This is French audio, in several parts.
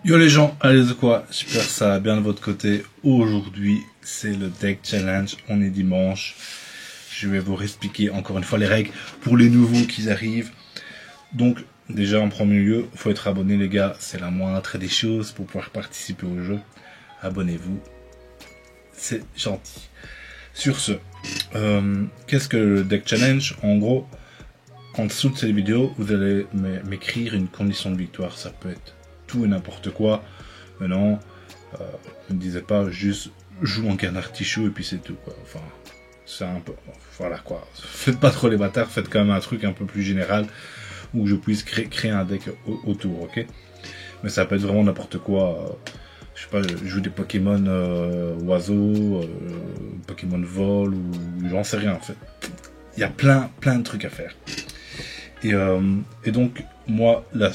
Yo les gens, allez de quoi, j'espère que ça va bien de votre côté. Aujourd'hui, c'est le deck challenge, on est dimanche. Je vais vous expliquer encore une fois les règles pour les nouveaux qui arrivent. Donc, déjà en premier lieu, il faut être abonné les gars, c'est la moindre des choses pour pouvoir participer au jeu. Abonnez-vous, c'est gentil. Sur ce, qu'est-ce que le deck challenge? En gros, en dessous de cette vidéo, vous allez m'écrire une condition de victoire, ça peut être tout et n'importe quoi. Maintenant, ne me disais pas juste joue en carte artichaut et puis c'est tout quoi. Enfin, c'est un peu, voilà quoi. Faites pas trop les bâtards, faites quand même un truc un peu plus général où je puisse créer un deck autour, ok. Mais ça peut être vraiment n'importe quoi. Je sais pas, je joue des Pokémon oiseaux, Pokémon vol ou j'en sais rien en fait. Il y a plein de trucs à faire. Et donc moi la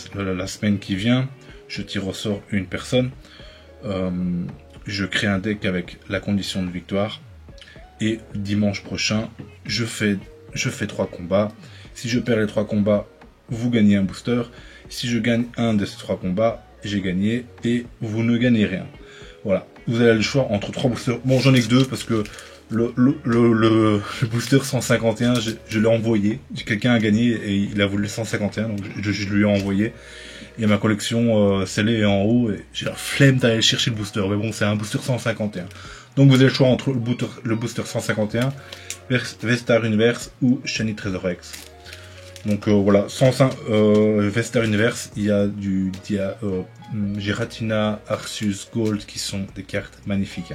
semaine qui vient, je tire au sort une personne, je crée un deck avec la condition de victoire, et dimanche prochain, je fais 3 combats. Si je perds les 3 combats, vous gagnez un booster. Si je gagne un de ces 3 combats, j'ai gagné, et vous ne gagnez rien. Voilà, vous avez le choix entre 3 boosters. Bon, j'en ai que 2 parce que le booster 151, je l'ai envoyé. Quelqu'un a gagné et il a voulu le 151, donc je lui ai envoyé. Et ma collection scellée est en haut et j'ai la flemme d'aller chercher le booster. Mais bon, c'est un booster 151. Donc vous avez le choix entre le booster 151, Vestar Universe ou Shiny Treasure X. Donc voilà, Vestar Universe, il y a du Giratina, Arceus, Gold qui sont des cartes magnifiques.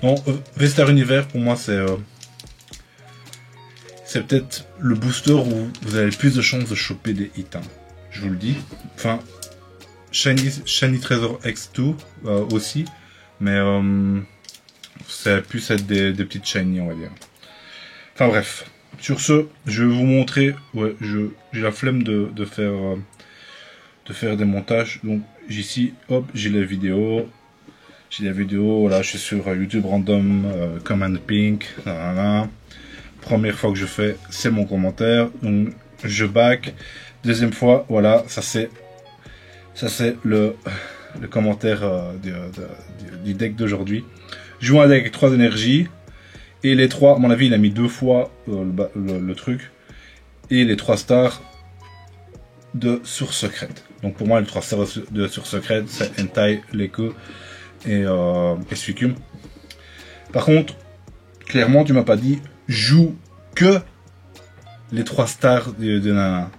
Donc Vestar Universe pour moi c'est peut-être le booster où vous avez le plus de chances de choper des hits. Je vous le dis. Enfin, Shiny Treasure X2 aussi, mais ça a pu être des petites shiny, on va dire. Enfin bref, sur ce, je vais vous montrer. Ouais, j'ai la flemme de faire des montages. Donc ici, hop, j'ai la vidéo. Voilà, je suis sur YouTube random, Command Pink. Première fois que je fais, c'est mon commentaire. Donc je back. Deuxième fois, voilà, ça c'est le commentaire du deck d'aujourd'hui. Je joue un deck avec 3 énergies. Et les 3, à mon avis, il a mis 2 fois le truc. Et les 3 stars de Source Secrète. Donc pour moi, les 3 stars de Source Secrète, c'est Entei, Leko et Suicune. Par contre, clairement, tu m'as pas dit, joue que les 3 stars de Nana.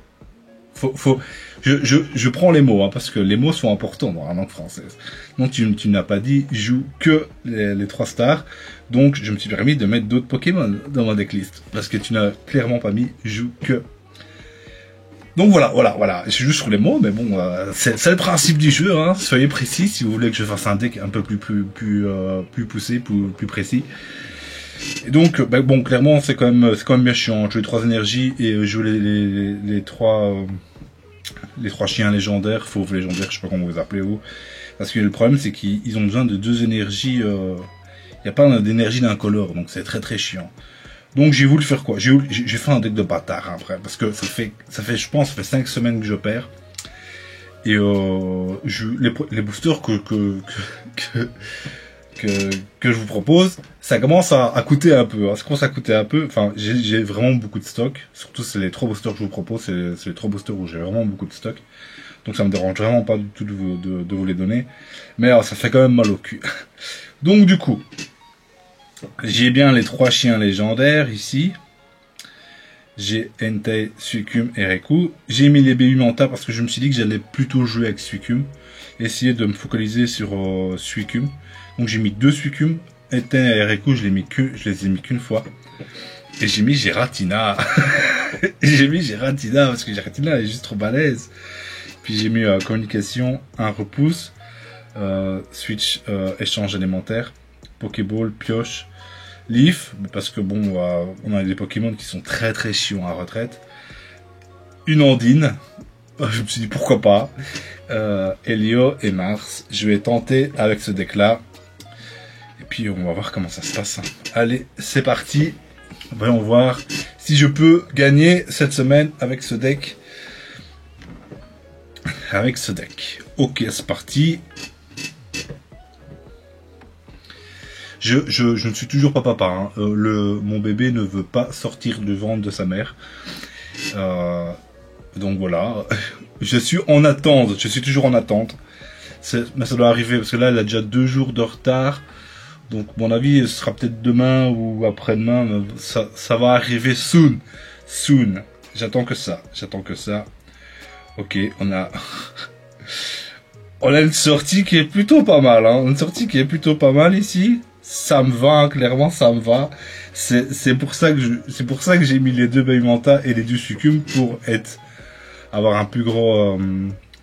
Je prends les mots, parce que les mots sont importants dans la langue française. Donc tu n'as pas dit joue que les 3 stars. Donc je me suis permis de mettre d'autres Pokémon dans ma decklist. Parce que tu n'as clairement pas mis joue que. Donc voilà. Je joue sur les mots, mais bon, c'est le principe du jeu. Soyez précis si vous voulez que je fasse un deck un peu plus poussé, plus précis. Et donc, bon, clairement, c'est quand même bien chiant. Jouer 3 énergies et jouer les 3 chiens légendaires, fauves légendaires, je sais pas comment vous appelez vous. Parce que le problème, c'est qu'ils ont besoin de 2 énergies. Il n'y a pas d'énergie d'incolore, donc c'est très chiant. Donc j'ai voulu faire quoi? J'ai fait un deck de bâtard après, parce que ça fait je pense, ça fait 5 semaines que je perds. Et les boosters que je vous propose, ça commence à coûter un peu. Ça commence à coûter un peu. Enfin, j'ai vraiment beaucoup de stock. Surtout, c'est les 3 boosters que je vous propose. C'est les 3 boosters où j'ai vraiment beaucoup de stock. Donc, ça me dérange vraiment pas du tout de vous les donner. Mais alors, ça fait quand même mal au cul. Donc, du coup, j'ai bien les 3 chiens légendaires ici. J'ai Entei, Suicune et Raikou. J'ai mis les BU Manta parce que je me suis dit que j'allais plutôt jouer avec Suicune. Essayer de me focaliser sur Suicune. Donc j'ai mis 2 Suicune. Entei et Raikou, je les ai mis qu'une fois. Et j'ai mis Giratina. J'ai mis Giratina parce que Giratina est juste trop balèze. Puis j'ai mis communication, un repousse, switch, échange élémentaire, Pokéball, pioche, Leaf, parce que bon, on a des Pokémon qui sont très chiants à retraite. Une Ondine, je me suis dit pourquoi pas. Helio et Mars, je vais tenter avec ce deck là. Et puis on va voir comment ça se passe. Allez, c'est parti. Voyons voir si je peux gagner cette semaine avec ce deck. Ok, c'est parti. Je ne suis toujours pas papa. Hein. Mon bébé ne veut pas sortir du ventre de sa mère. Donc voilà. Je suis en attente. Je suis toujours en attente. Mais ça doit arriver parce que là, elle a déjà 2 jours de retard. Donc, à mon avis, ce sera peut-être demain ou après-demain. Ça va arriver soon. Soon. J'attends que ça. J'attends que ça. Ok, on a une sortie qui est plutôt pas mal. Hein. Une sortie qui est plutôt pas mal ici. Ça me va, hein, clairement, ça me va. C'est pour ça que j'ai mis les 2 Baby Manta et les 2 Succum pour avoir un plus gros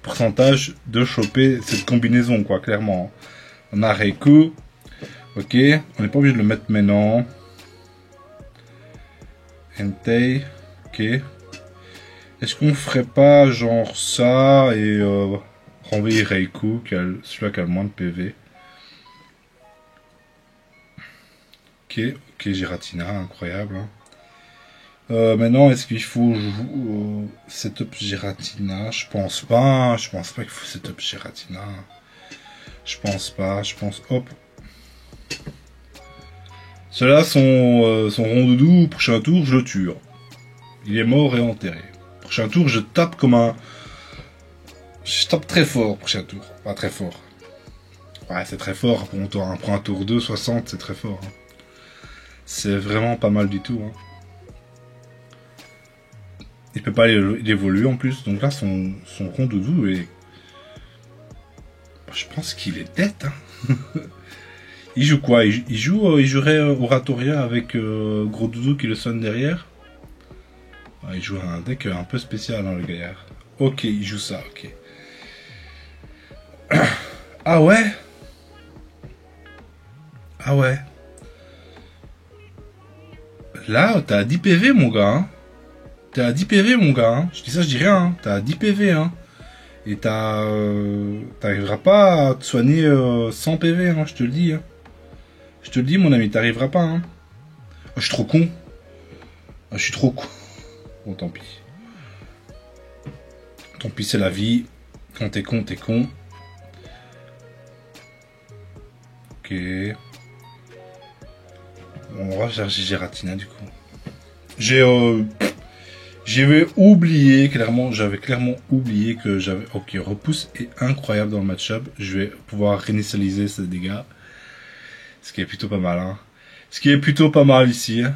pourcentage de choper cette combinaison, quoi, clairement. On a Reiko. Ok, on n'est pas obligé de le mettre maintenant. Entei. Ok. Est-ce qu'on ferait pas genre ça et renvoyer Reiko, celui-là qui a le moins de PV. Ok, Giratina, incroyable. Hein. Maintenant, est-ce qu'il faut setup Giratina? Je pense pas. Hein. Je pense pas qu'il faut setup Giratina. Je pense pas. Je pense, hop. Ceux-là sont rondoudou. Prochain tour, je le tue. Il est mort et enterré. Prochain tour, je tape comme un... Je tape très fort, prochain tour. Pas très fort. Ouais, c'est très fort. Pour un tour 2, 60, c'est très fort. Hein. C'est vraiment pas mal du tout. Hein. Il peut pas évoluer en plus. Donc là, son rondoudou est... Je pense qu'il est tête. Hein. Il joue quoi? Il jouerait Oratoria avec Gros Doudou qui le sonne derrière. Il joue un deck un peu spécial, hein, le gaillard. Ok, il joue ça, ok. Ah ouais? Ah ouais. Là, t'as à 10 PV, mon gars. Hein. T'as à 10 PV, mon gars. Hein. Je dis ça, je dis rien. Hein. T'as à 10 PV. Hein. Et t'arriveras pas à te soigner 100 PV, hein, je te le dis. Hein. Je te le dis, mon ami, t'arriveras pas. Hein. Oh, je suis trop con. Oh, je suis trop con. Bon, tant pis. Tant pis, c'est la vie. Quand t'es con, t'es con. Ok. On va chercher Giratina, du coup. J'avais oublié, j'avais clairement oublié que j'avais... Ok, repousse est incroyable dans le match-up. Je vais pouvoir réinitialiser ces dégâts. Ce qui est plutôt pas mal, hein. Ce qui est plutôt pas mal ici, hein.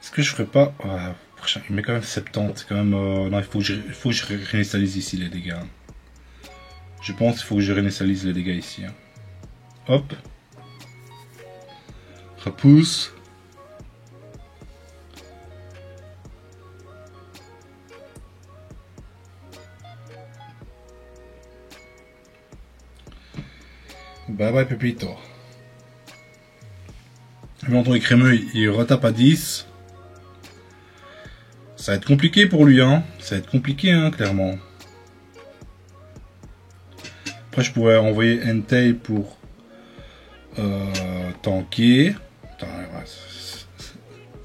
Est-ce que je ferais pas... Ouais, il met quand même 70, c'est quand même... non, il faut que je réinitialise ici les dégâts. Je pense qu'il faut que je réinitialise les dégâts ici. Hein. Hop. Repousse. Bye bye Pépito. Maintenant les crémeux, il retape à 10. Ça va être compliqué pour lui, hein. Ça va être compliqué, hein, clairement. Après, je pourrais envoyer Entei pour tanker.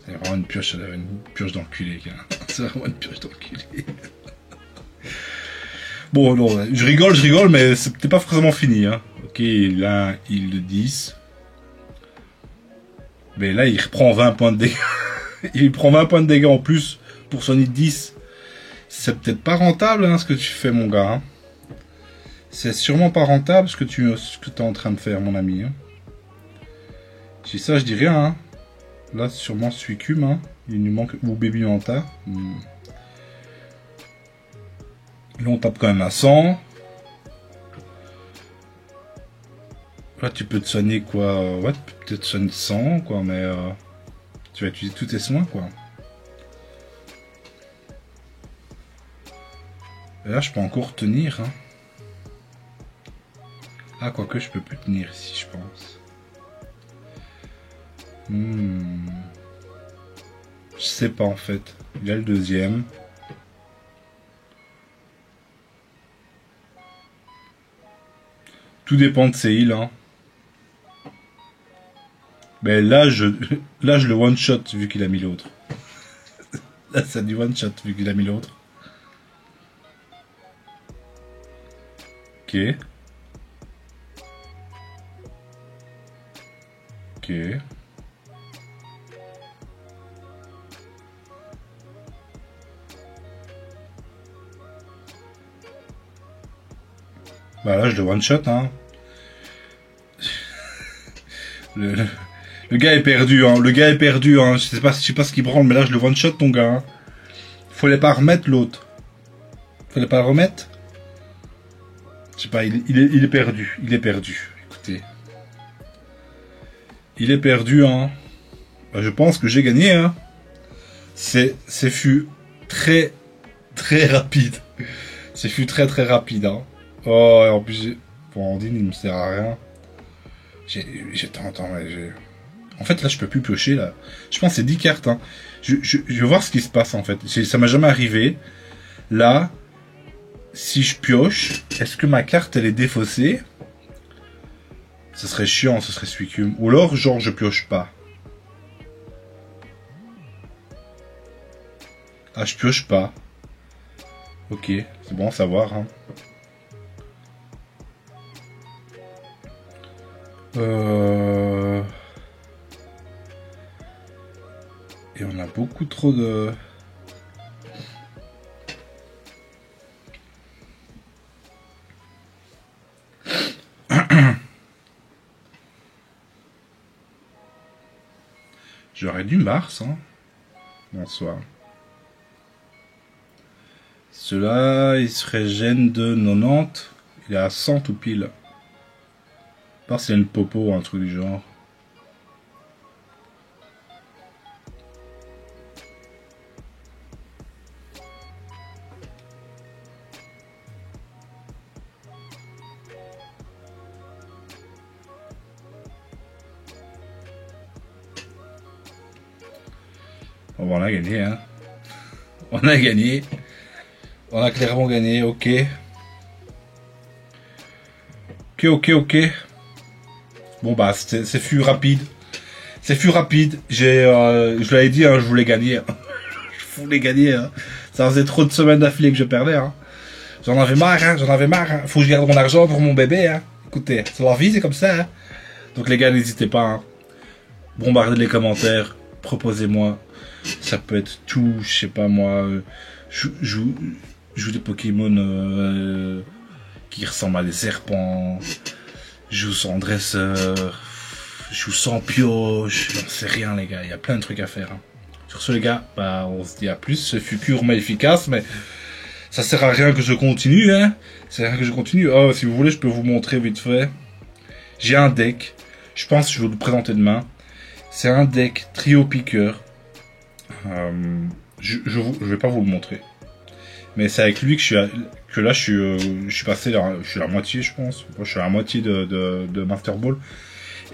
C'est vraiment une pioche d'enculé, gars. C'est vraiment une pioche d'enculé. Bon, non, je rigole, mais c'est peut-être pas forcément fini, hein. Ok, là, il de 10. Mais là, il reprend 20 points de dégâts. Il prend 20 points de dégâts en plus pour son hit 10. C'est peut-être pas rentable, hein, ce que tu fais, mon gars. Hein. C'est sûrement pas rentable ce que tu es en train de faire, mon ami. Hein. Si ça, je dis rien. Hein. Là, sûrement Suicum. Hein. Il nous manque... Ou Baby Manta. Là, on tape quand même à 100. Là, tu peux te soigner quoi? Ouais, tu peux peut-être soigner 100, quoi, mais tu vas utiliser tous tes soins, quoi. Et là, je peux encore tenir. Hein. Ah, quoique, je peux plus tenir ici, je pense. Je sais pas, en fait. Il a le deuxième. Tout dépend de ses heals, hein. Mais là, je le one-shot vu qu'il a mis l'autre. Là, c'est du one-shot vu qu'il a mis l'autre. Ok. Ok. Bah là, je le one-shot, hein. Le gars est perdu, hein. Le gars est perdu, hein. Je sais pas ce qu'il branle, mais là, je le one-shot, ton gars, hein. Fallait pas remettre l'autre. Fallait pas le remettre. Je sais pas, il est perdu. Il est perdu. Écoutez. Il est perdu, hein. Bah, je pense que j'ai gagné, hein. C'est fut très, très rapide. C'est fut très, très rapide, hein. Oh, et en plus, pour Andine, il me sert à rien. Attends, mais j'ai... En fait, là, je peux plus piocher, là. Je pense que c'est 10 cartes, hein. Je vais voir ce qui se passe, en fait. Ça m''a jamais arrivé. Là, si je pioche, est-ce que ma carte, elle est défaussée? Ce serait chiant, ce serait suicum. Ou alors, genre, je pioche pas. Ah, je pioche pas. Ok, c'est bon à savoir, hein. Et on a beaucoup trop de... J'aurais dû Mars, hein. Bonsoir. Cela, il serait gêne de 90. Il est à 100 tout pile. À part s'il y a une popo ou un truc du genre. Bon, on a gagné, hein. On a gagné. On a clairement gagné, ok. Ok. Bon bah, c'est fut rapide. C'est fut rapide. Je l'avais dit, hein, je voulais gagner. Je voulais gagner, hein. Ça faisait trop de semaines d'affilée que je perdais, hein. J'en avais marre, hein. Faut que je garde mon argent pour mon bébé, hein. Écoutez, c'est leur vie, c'est comme ça, hein. Donc les gars, n'hésitez pas, hein. Bombardez les commentaires. Proposez-moi. Ça peut être tout, je sais pas moi. Joue des Pokémon qui ressemblent à des serpents. Joue sans dresseur. Joue sans pioche. J'en sais rien, les gars. Il y a plein de trucs à faire, hein. Sur ce, les gars, bah, on se dit à plus. Ce fut purement efficace, mais ça sert à rien que je continue, hein. Ça sert à rien que je continue. Oh, si vous voulez, je peux vous montrer vite fait. J'ai un deck. Je pense que je vais vous le présenter demain. C'est un deck trio piqueur. Je vais pas vous le montrer. Mais c'est avec lui que là je suis passé, je suis à la moitié, je pense. Je suis à la moitié de Master Ball.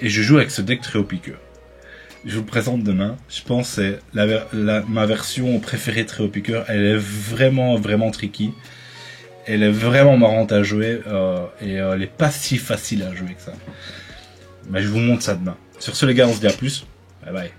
Et je joue avec ce deck trio piqueur. Je vous le présente demain. Je pense que c'est ma version préférée trio piqueur. Elle est vraiment, vraiment tricky. Elle est vraiment marrante à jouer. Et elle est pas si facile à jouer que ça. Mais je vous montre ça demain. Sur ce, les gars, on se dit à plus. Bye bye.